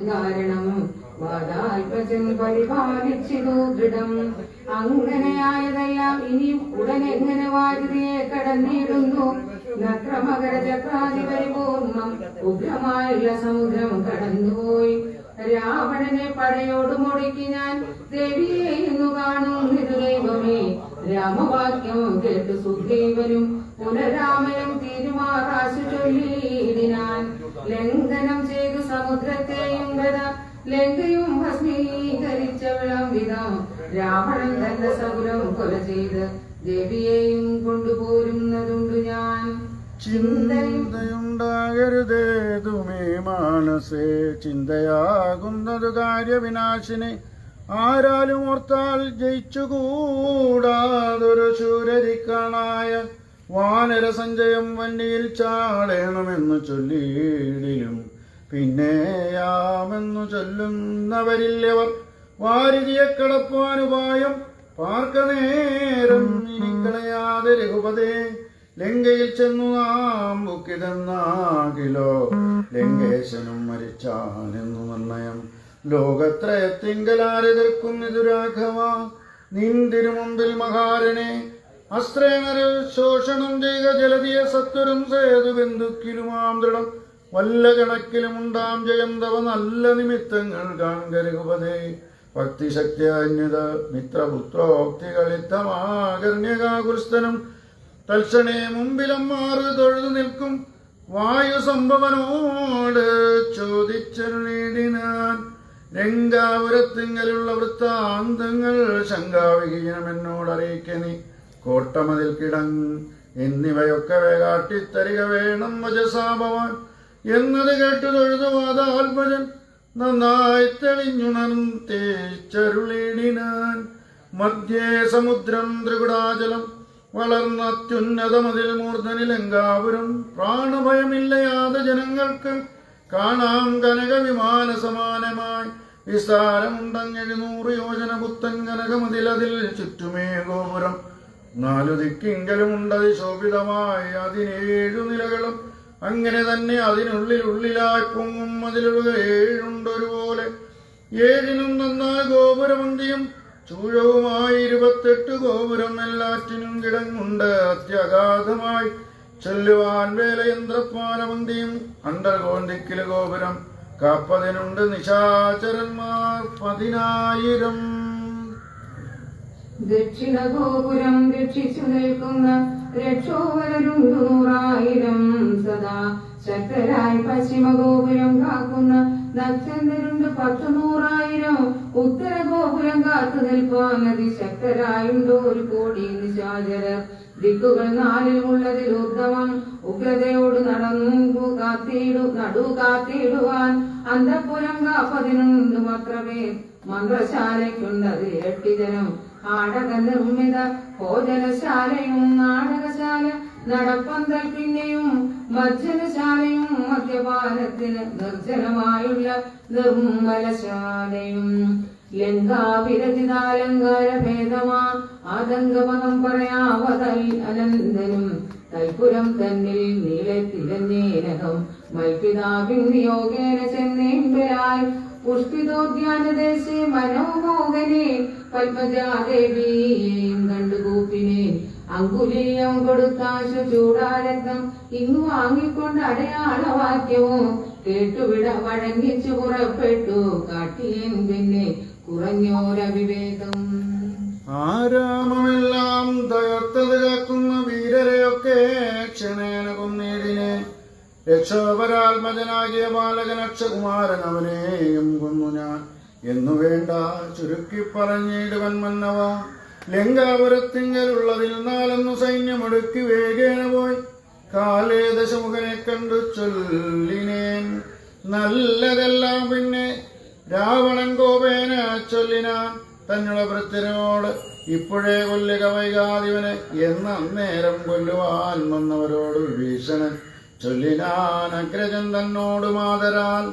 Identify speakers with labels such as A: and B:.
A: കാരണം വാതാൽപജൻ പരിപാലിച്ചിതു ദൃഢം. അങ്ങനെയായതെല്ലാം ഇനിയും ഉടനെങ്ങനെ വാരുതിയെ കടന്നിടുന്നു. നക്രമകര ചക്രാതി പരിപൂർണം ഉഗ്രമായുള്ള സമുദ്രം കടന്നുപോയി. രാവണനെ പടയോട് മുടക്കി ഞാൻ ദേവിയെ ഇന്നു കാണുന്നിതു ദൈവമേ. രാമവാക്യം കേട്ടു സുഗ്രീവനും പുനരാമനും തിരുമാറാശു ചൊല്ലിയിടിനാൻ. ലംഘനം ചെയ്തു സമുദ്രത്തെയും ഗത ലങ്കയും ഭസ്മീകരിച്ച വിളംവിധം രാവണൻ തന്റെ സകുലം കൊല ചെയ്ത് ദേവിയെയും കൊണ്ടുപോരുന്നതുണ്ടു ഞാൻ.
B: ചിന്തയുണ്ടാകരുതേതുമേ മാനസേ, ചിന്തയാകുന്നതു കാര്യവിനാശിനെ ആരാലും ഓർത്താൽ ജയിച്ചുകൂടാതൊരു ശൂരരിക്കാണായ വാനര സഞ്ജയം വന്നിയിൽ ചാടേണമെന്നു ചൊല്ലിയിടിലും പിന്നെയാമെന്നു ചൊല്ലുന്നവരില്ലവർ. വാരിതിയെ കടപ്പാനുപായം പാർക്ക നേരം ഇനി കളയാതെ രഘുപതേ. ലങ്കയിൽ ചെന്നു നാം ബുക്കിതെന്നാകിലോ ലങ്കേശനും മരിച്ചാനെന്നു നിർണയം. ലോകത്രയത്തിങ്കലാരെതിർക്കുന്നിതു രാഘവ നിന്തിരു മുമ്പിൽ മഹാരനെ. അസ്ത്രേണര ശോഷണം ചെയ്ത ജലതിയെ സത്വരും സേതു ബന്ധുക്കിലുമാം ദൃഢം. വല്ല കണക്കിലുമുണ്ടാം ജയം തവ നല്ല നിമിത്തങ്ങൾ കാൺക രഘുപതേ. ഭക്തിശക്തി അന്യത മിത്രപുത്രോക്തികളിത്തമാകർണ്യകാകുൽസ്ഥനം. തൽക്ഷണേ മുമ്പിലും മാറ് തൊഴുതു നിൽക്കും വായു സംഭവനോട് ചോദിച്ചരുളിടിനാൻ. രംഗാപുരത്തിങ്കലുള്ള വൃത്താന്തങ്ങൾ ശങ്കാവിഹീനം എന്നോടറിയിക്കനി. കോട്ടമതിൽ കിടങ് എന്നിവയൊക്കെ കാട്ടിത്തരിക വേണം വജസാഭവാൻ എന്നത് കേട്ടു തൊഴുതു വാതാത്മജൻ നന്നായി തെളിഞ്ഞുണർന്നേച്ചരുളിടിനാൻ. മധ്യേ സമുദ്രം ത്രികുടാചലം വളർന്ന അത്യുന്നതമതിൽ മൂർധനി ലങ്കാപുരം. പ്രാണഭയമില്ലയാതെ ജനങ്ങൾക്ക് കാണാം കനക വിമാന സമാനമായി. വിസ്താരമുണ്ടങ്ങെഴുന്നൂറ് യോജന പുത്തൻ കനകമതിലതിൽ ചുറ്റുമേ ഗോപുരം. 4 ദിക്കിങ്കലുമുണ്ടതി ശോഭിതമായി 17 നിലകളും. അങ്ങനെ തന്നെ അതിനുള്ളിലായി പൊങ്ങും മതിലുകൾ 7 ഉണ്ടൊരുപോലെ. 7നും നന്നായി ഗോപുരമന്തിയും ചൂഴവുമായി 28 ഗോപുരം. എല്ലാറ്റിനും കിടങ്ങുണ്ട് അത്യഗാധമായി. ചൊല്ലുവാൻ വേലയന്ത്രപ്പാലമന്തിയും അണ്ടർകോണ്ടിക്കില് ഗോപുരം. കാപ്പതിനുണ്ട് നിശാചരന്മാർ 10,000.
A: ദക്ഷിണ ഗോപുരം രക്ഷിച്ചു നിൽക്കുന്ന രക്ഷോവരരുണ്ടു 100,000. സദാ ശക്തരായി പശ്ചിമ ഗോപുരം കാക്കുന്ന നക്ഷത്രരുണ്ട് 10,100,000. ഉത്തര ഗോപുരം കാത്തു നിൽപ്പാൻ അതിശക്തരായുണ്ട് 1,00,00,000 നിശാചരർ. ദിക്കുകൾ 4 ഉത്തമം ഉഗ്രതയോട് നടു കാത്തിടുവാൻ അന്തഃപുരം കാപ്പതിനുണ്ട് മാത്രമേ. മന്ത്രശാലയ്ക്കുണ്ടത് 8 ജനം. ആടക നിർമ്മിത ഭോജനശാലയും നാടകശാല നടപ്പന്തൽ പിന്നെയും ഭജനശാലയും മദ്യപാനത്തിന് നിർജ്ജനമായുള്ള നിർമ്മലശാലയും. ലങ്കാവിരചിതാലങ്കാര ഭേദമാ ആതങ്കമനം പറയാവതൽ അനന്തനും. തൽപുരം തന്നിൽ നീളെ തിരഞ്ഞേനകം മൽപിതാവിൻ നിയോഗേന ചെന്നേമ്പലായി. പുഷ്പിതോദ്യാനദേശേ മനോമോഹനെ പത്മജാദേവിയെയും കണ്ടുകൂപ്പിനെ. അങ്കുലീയം കൊടുത്താശു ചൂടാരക്തം ഇങ്ങു വാങ്ങിക്കൊണ്ട് അടയാളവാക്യവും കേട്ടുവിട വഴങ്ങിച്ചു പുറപ്പെട്ടു. കാട്ടിയൻ പിന്നെ കുറഞ്ഞോരവിവേകം.
B: ആരാമമെല്ലാം തകർത്തത് കാക്കുന്ന വീരരെയൊക്കെ ക്ഷണേന കൊന്നേടിനെ. രക്ഷോപരാത്മജനാകിയ ബാലകനക്ഷകുമാരൻ അവനെയും കൊന്നു ഞാൻ എന്നു വേണ്ട ചുരുക്കി പറഞ്ഞിടുവൻ മന്നവ. ലങ്കാപുരത്തിങ്കലുള്ളതിൽ 4 സൈന്യമൊടുക്കി വേഗേന പോയി കാലേ ദശമുഖനെ കണ്ടു ചൊല്ലിനേൻ നല്ലതെല്ലാം. പിന്നെ രാവണൻ കോപേന ചൊല്ലിനാൻ തന്നുടെ ഭൃത്യനോട് ഇപ്പോഴേ കൊല്ലുക വൈകാതിവനെ എന്ന്. അന്നേരം കൊല്ലുവാൻ വന്നവരോട് വിഭീഷണൻ ചൊല്ലിനാൻ അഗ്രജൻ തന്നോട് മാതരാൽ